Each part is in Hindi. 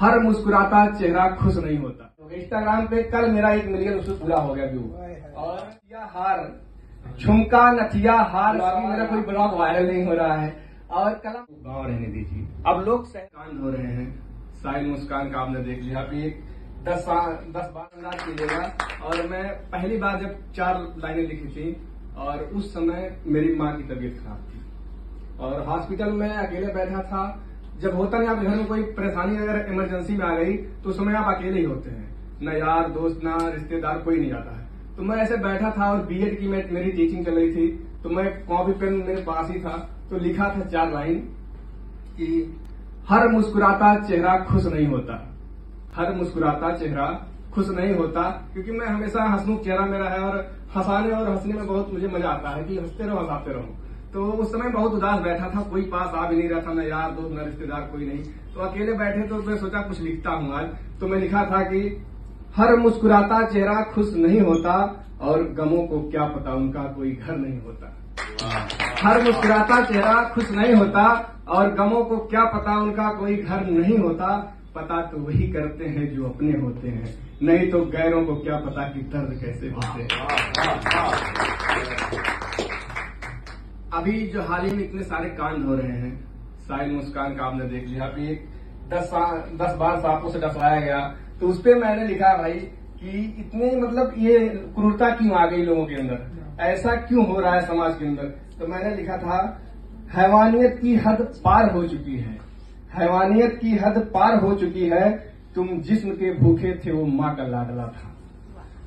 हर मुस्कुराता चेहरा खुश नहीं होता। इंस्टाग्राम पे कल मेरा 1 मिलियन उससे पूरा हो गया व्यू। और यह हार झुमका नथिया हार, अभी मेरा कोई ब्लॉग वायरल नहीं हो रहा है। और कल गाँव रहने दीजिए, अब लोग कांड हो रहे हैं। साहिल मुस्कान का आपने देख लिया, अभी 10-12 अंदाज कीजिएगा। और मैं पहली बार जब 4 लाइनें लिखी थी और उस समय मेरी माँ की तबीयत खराब थी और हॉस्पिटल में अकेले बैठा था। जब होता नहीं, आप घर में कोई परेशानी अगर इमरजेंसी में आ गई तो उस समय आप अकेले ही होते हैं, न यार दोस्त न रिश्तेदार, कोई नहीं आता है। तो मैं ऐसे बैठा था और बीएड की मेरी टीचिंग चल रही थी, तो मैं कॉपी पेन मेरे पास ही था, तो लिखा था 4 लाइन कि हर मुस्कुराता चेहरा खुश नहीं होता, हर मुस्कुराता चेहरा खुश नहीं होता। क्योंकि मैं हमेशा हंसमुख चेहरा मेरा है और हंसाने और हंसने में बहुत मुझे मजा आता है कि हंसते रहो हंसाते रहो। तो उस समय बहुत उदास बैठा था, कोई पास आ भी नहीं रहा था, न यार दोस्त न रिश्तेदार, कोई नहीं। तो अकेले बैठे तो मैं सोचा कुछ लिखता हूँ आज। तो मैं लिखा था कि हर मुस्कुराता चेहरा खुश नहीं होता और गमों को क्या पता उनका कोई घर नहीं होता। हर मुस्कुराता चेहरा खुश नहीं होता और गमों को क्या पता उनका कोई घर नहीं होता। पता तो वही करते हैं जो अपने होते हैं, नहीं तो गैरों को क्या पता कि दर्द कैसे होते हैं। अभी जो हाल ही में इतने सारे कांड हो रहे हैं, साहिल मुस्कान का आपने देख लिया, अभी 10-12 सांपों से डसवाया गया। तो उसपे मैंने लिखा भाई कि इतने मतलब ये क्रूरता क्यों आ गई लोगों के अंदर, ऐसा क्यों हो रहा है समाज के अंदर। तो मैंने लिखा था हैवानियत की हद पार हो चुकी है, हैवानियत की हद पार हो चुकी है, तुम जिस्म के भूखे थे वो माँ का लाडला था।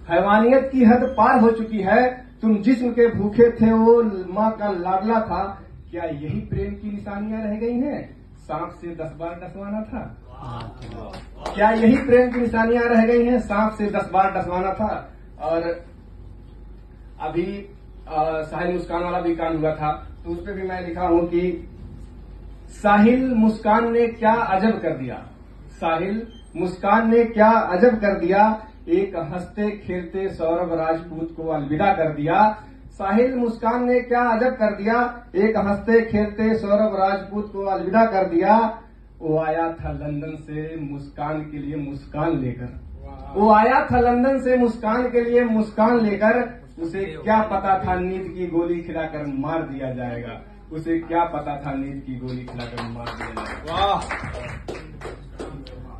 हैवानियत की हद पार हो चुकी है, तुम जिस्म के भूखे थे वो माँ का लाडला था। क्या यही प्रेम की निशानियां रह गई हैं, सांप से 10 बार डसवाना था। क्या यही प्रेम की निशानियां रह गई हैं, सांप से 10 बार डसवाना था। और अभी साहिल मुस्कान वाला भी कांड हुआ था, तो उस पर भी मैं लिखा हूं कि साहिल मुस्कान ने क्या अजब कर दिया, साहिल मुस्कान ने क्या अजब कर दिया, एक हंसते खेलते सौरभ राजपूत को अलविदा कर दिया। साहिल मुस्कान ने क्या अजब कर दिया, एक हंसते खेलते सौरभ राजपूत को अलविदा कर दिया। वो आया था लंदन से मुस्कान के लिए मुस्कान लेकर, वो आया था लंदन से मुस्कान के लिए मुस्कान लेकर। उसे क्या पता था नींद की गोली खिलाकर मार दिया जाएगा, उसे क्या पता था नींद की गोली खिलाकर मार दिया जाएगा।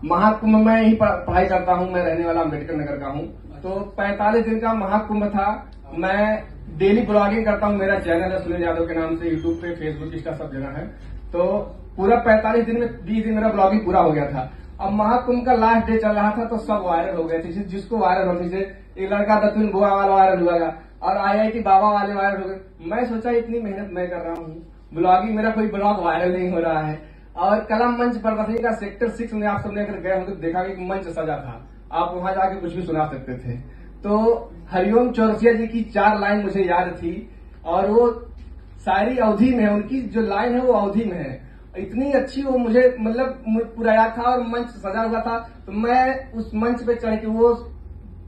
महाकुंभ में ही पढ़ाई करता हूँ, मैं रहने वाला अम्बेडकर नगर का हूँ। तो 45 दिन का महाकुंभ था। मैं डेली ब्लॉगिंग करता हूँ, मेरा चैनल है सुनील यादव के नाम से, यूट्यूब पे, फेसबुक, इंस्टा सब जगह है। तो पूरा 45 दिन में 20 दिन मेरा ब्लॉगिंग पूरा हो गया था। अब महाकुंभ का लास्ट डे चल रहा था तो सब वायरल हो गए थे, जिसको वायरल होती थे। एक लड़का दत्तुन गोवा वाला वायरल हुआ और IIT बाबा वाले वायरल हो गए। मैं सोचा इतनी मेहनत मैं कर रहा हूँ, ब्लॉगिंग, मेरा कोई ब्लॉग वायरल नहीं हो रहा है। और कलम मंच प्रदर्शनी का सेक्टर 6 में आप सबने अगर गए हो तो देखा कि एक मंच सजा था, आप वहां जाके कुछ भी सुना सकते थे। तो हरिओम चौरसिया जी की 4 लाइन मुझे याद थी और वो शायरी अवधि में है, उनकी जो लाइन है वो अवधि में है। इतनी अच्छी वो मुझे मतलब पूरा याद था और मंच सजा हुआ था, तो मैं उस मंच पे चढ़ के वो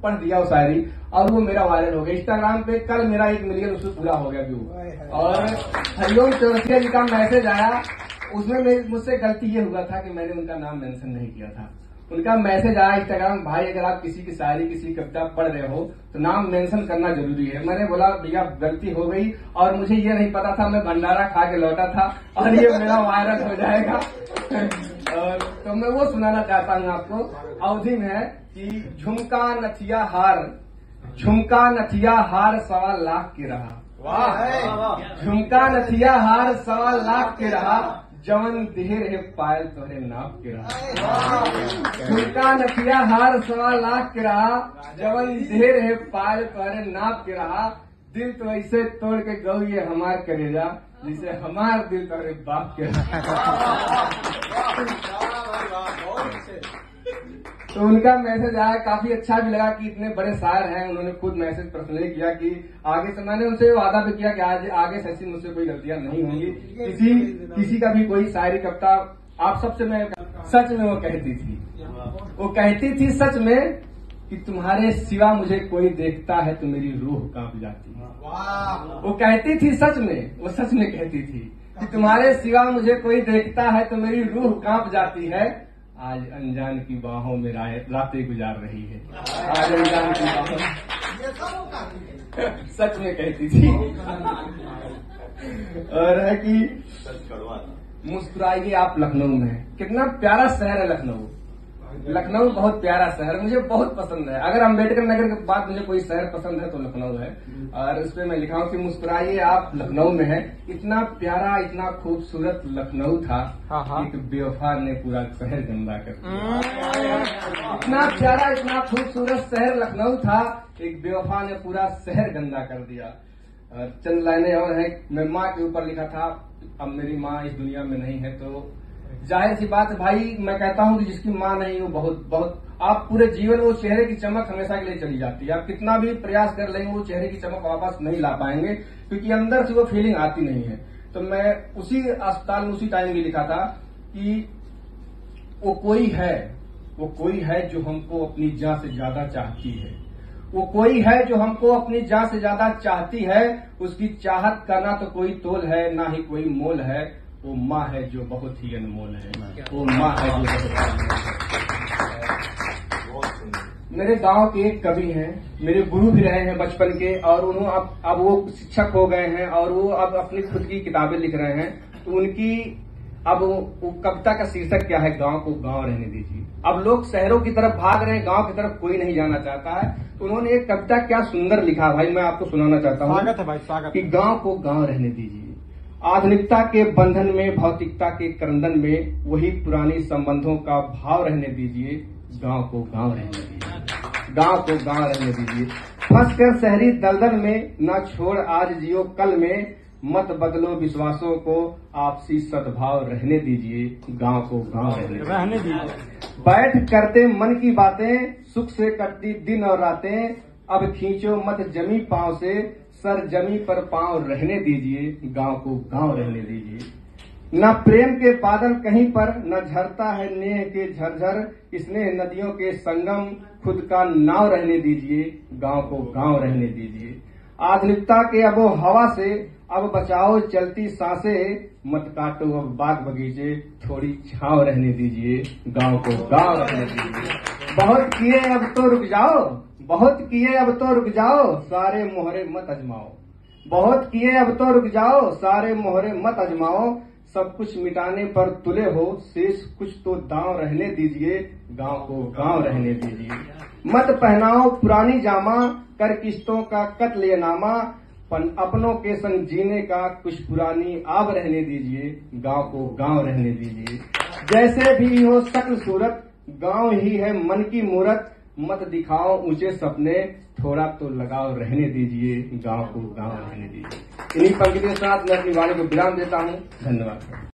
पढ़ दिया वो शायरी और वो मेरा वायरल हो गया। इंस्टाग्राम पे कल मेरा 1 मिलियन उससे पूरा हो गया व्यू। और हरिओम चौरसिया जी का मैसेज आया, उसमें मुझसे गलती ये हुआ था कि मैंने उनका नाम मेंशन नहीं किया था। उनका मैसेज आया इंस्टाग्राम, भाई अगर आप किसी की शायरी किसी कविता पढ़ रहे हो तो नाम मेंशन करना जरूरी है। मैंने बोला भैया गलती हो गई और मुझे ये नहीं पता था, मैं भंडारा खा के लौटा था और ये मेरा वायरल हो जाएगा। और तो मैं वो सुनाना चाहता हूँ आपको, अवधि में है कि झुमका नथिया हार, झुमका नथिया हार 1.25 लाख के रहा। वाह, झुमका नथिया हार 1.25 लाख के रहा, जवन देर है पायल तोहरे नाप के रहा। झुमका नथिया हार 1.25 लाख के रहा, जवन देर है पायल तोहरे नाप के रहा। दिल तो ऐसे तोड़ के गौ ये हमार करेजा, जिसे हमार दिल तोहरे बाप के रहा। तो उनका मैसेज आया, काफी अच्छा भी लगा कि इतने बड़े शायर हैं। उन्होंने खुद मैसेज पर्सनली किया कि आगे से, मैंने उनसे वादा भी किया कि आज आगे से मुझसे कोई गलतियां नहीं होंगी, किसी का भी कोई शायरी कविता आप सबसे मैं सच में वो कहती थी, वो कहती थी सच में कि तुम्हारे सिवा मुझे कोई देखता है तो मेरी रूह कांप जाती है। वो कहती थी सच में, वो सच में कहती थी कि तुम्हारे सिवा मुझे कोई देखता है तो मेरी रूह कांप जाती है। आज अनजान की बाहों में रातें गुजार रही है। आज अनजान की बाहों सच में कहती थी। और है कि मुस्कुराइए आप लखनऊ में। कितना प्यारा शहर है लखनऊ। लखनऊ बहुत प्यारा शहर, मुझे बहुत पसंद है। अगर अम्बेडकर नगर के बाद मुझे कोई शहर पसंद है तो लखनऊ है। और उस पर मैं लिखा हूँ कि मुस्कुराइए आप लखनऊ में है। इतना प्यारा, इतना खूबसूरत लखनऊ था, एक बेवफा ने पूरा शहर गंदा कर दिया। इतना प्यारा, इतना खूबसूरत शहर लखनऊ था, एक बेवफा ने पूरा शहर गंदा कर दिया। चंद लाइनें और हैं। मैं माँ के ऊपर लिखा था, अब मेरी माँ इस दुनिया में नहीं है, तो जाहिर सी बात है भाई, मैं कहता हूँ कि जिसकी माँ नहीं, वो बहुत बहुत आप पूरे जीवन वो चेहरे की चमक हमेशा के लिए चली जाती है। आप कितना भी प्रयास कर लेंगे वो चेहरे की चमक वापस नहीं ला पाएंगे, क्योंकि अंदर से वो फीलिंग आती नहीं है। तो मैं उसी अस्पताल में उसी टाइम भी लिखा था कि वो कोई है जो हमको अपनी जान से ज्यादा चाहती है। वो कोई है जो हमको अपनी जान से ज्यादा चाहती है। उसकी चाहत का ना तो कोई तोल है, ना ही कोई मोल है। वो माँ है जो बहुत ही अनमोल है। वो माँ है जो बहुत ही अनमोल है। मेरे गांव के एक कवि हैं, मेरे गुरु भी रहे हैं बचपन के, और उन्होंने अब वो शिक्षक हो गए हैं और वो अब अपनी खुद की किताबें लिख रहे हैं। तो उनकी अब वो कविता का शीर्षक क्या है, गांव को गांव रहने दीजिए। अब लोग शहरों की तरफ भाग रहे हैं, गांव की तरफ कोई नहीं जाना चाहता है। तो उन्होंने एक कविता क्या सुंदर लिखा भाई, मैं आपको सुनाना चाहता हूँ। स्वागत है भाई, स्वागत। कि गांव को गांव रहने दीजिए। आधुनिकता के बंधन में, भौतिकता के क्रंदन में, वही पुरानी संबंधों का भाव रहने दीजिए। गांव को गांव रहने दीजिए। गांव को गांव रहने दीजिए। फंस कर शहरी दलदल में, न छोड़ आज जियो कल में। मत बदलो विश्वासों को, आपसी सद्भाव रहने दीजिए। गांव को गांव रहने दीजिए। बैठ करते मन की बातें, सुख से कटती दिन और रातें। अब खींचो मत जमी पांव से, सर जमी पर पांव रहने दीजिए। गांव को गांव रहने दीजिए। न प्रेम के बादल कहीं पर, न झरता है नेह के झरझर। स्नेह नदियों के संगम, खुद का नाव रहने दीजिए। गांव को गांव रहने दीजिए। आधुनिकता के अबो हवा से, अब बचाओ चलती सांसें। मत काटो अब बाग बगीचे, थोड़ी छांव रहने दीजिए। गांव को गांव रहने दीजिए। बहुत किए अब तो रुक जाओ, बहुत किए अब तो रुक जाओ, सारे मोहरे मत अजमाओ। बहुत किए अब तो रुक जाओ, सारे मोहरे मत अजमाओ। सब कुछ मिटाने पर तुले हो, शेष कुछ तो दांव रहने दीजिए। गांव को गांव रहने दीजिए। मत पहनाओ पुरानी जामा, कर किस्तों का कत्ल नामा। अपनों के संग जीने का कुछ पुरानी आब रहने दीजिए। गांव को गांव रहने दीजिए। जैसे भी हो शक्ल सूरत, गांव ही है मन की मूरत। मत दिखाओ ऊंचे सपने, थोड़ा तो लगाव रहने दीजिए। गांव को गांव रहने दीजिए। इन्हीं पंक्तियों के साथ मैं अपनी वाणी को विराम देता हूँ। धन्यवाद।